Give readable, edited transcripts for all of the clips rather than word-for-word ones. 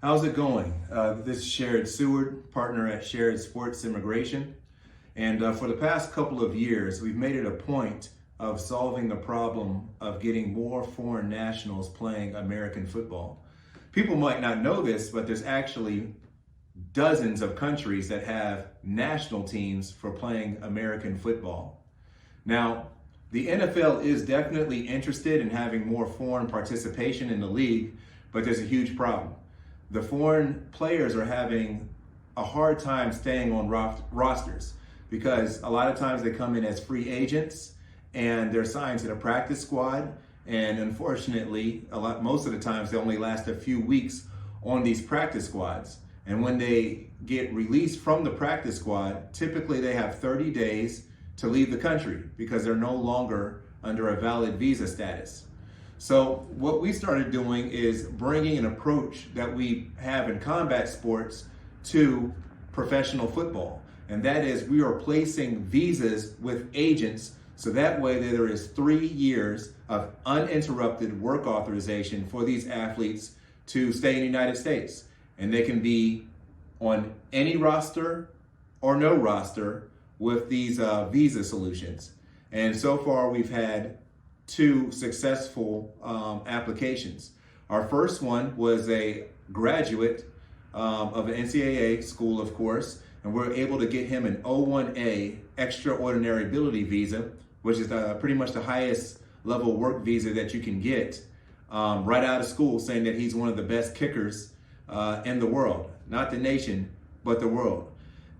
How's it going? This is Sherrod, partner at Sherrod Sports Immigration. And for the past couple of years, we've made it a point of solving the problem of getting more foreign nationals playing American football. People might not know this, but there's actually dozens of countries that have national teams for playing American football. Now, the NFL is definitely interested in having more foreign participation in the league, but there's a huge problem. The foreign players are having a hard time staying on rosters because a lot of times they come in as free agents and they're signed to the practice squad. And unfortunately, most of the times they only last a few weeks on these practice squads. And when they get released from the practice squad, typically they have 30 days to leave the country because they're no longer under a valid visa status. So what we started doing is bringing an approach that we have in combat sports to professional football. And that is we are placing visas with agents so that way there is 3 years of uninterrupted work authorization for these athletes to stay in the United States. And they can be on any roster or no roster with these visa solutions. And so far we've had 2 successful applications. Our first one was a graduate of an NCAA school, of course, and we're able to get him an O1A extraordinary ability visa, which is pretty much the highest level work visa that you can get right out of school, saying that he's one of the best kickers in the world, not the nation, but the world.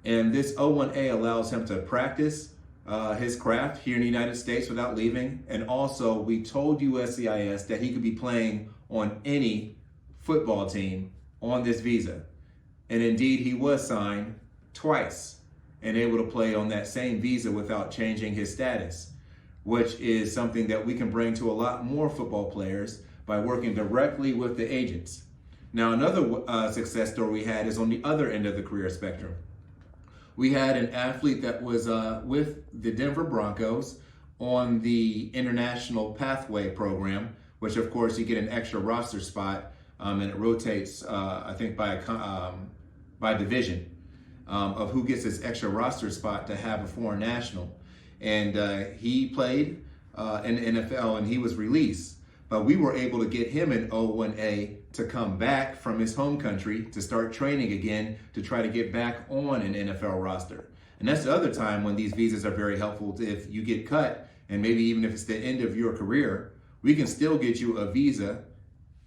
And this O1A allows him to practice his craft here in the United States without leaving. And also we told USCIS that he could be playing on any football team on this visa. And indeed he was signed twice and able to play on that same visa without changing his status, which is something that we can bring to a lot more football players by working directly with the agents. Now, another success story we had is on the other end of the career spectrum. We had an athlete that was with the Denver Broncos on the International Pathway program, which of course you get an extra roster spot, and it rotates, I think, by division of who gets this extra roster spot to have a foreign national. And he played in the NFL and he was released. But we were able to get him an O1A to come back from his home country to start training again to try to get back on an NFL roster. And that's the other time when these visas are very helpful. If you get cut, and maybe even if it's the end of your career, we can still get you a visa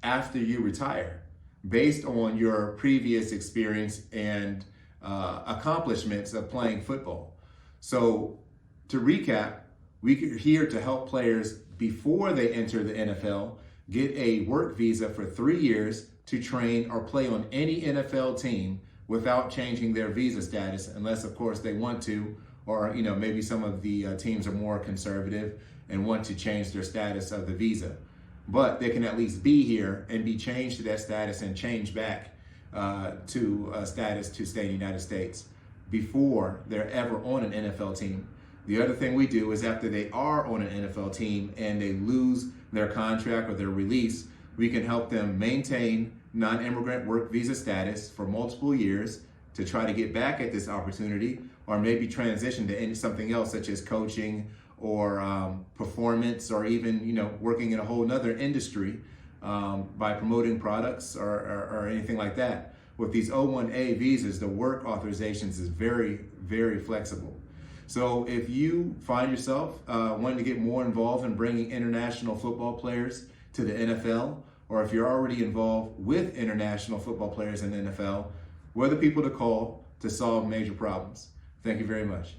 after you retire based on your previous experience and accomplishments of playing football. So to recap, we're here to help players before they enter the NFL get a work visa for 3 years to train or play on any NFL team without changing their visa status, unless of course they want to, or maybe some of the teams are more conservative and want to change their status of the visa. But they can at least be here and be changed to that status and change back to a status to stay in the United States before they're ever on an NFL team. The other thing we do is after they are on an NFL team and they lose their contract or their release, we can help them maintain non-immigrant work visa status for multiple years to try to get back at this opportunity, or maybe transition to something else such as coaching or performance, or even working in a whole nother industry by promoting products or anything like that. With these O1A visas, the work authorizations is very, very flexible. So if you find yourself wanting to get more involved in bringing international football players to the NFL, or if you're already involved with international football players in the NFL, we're the people to call to solve major problems. Thank you very much.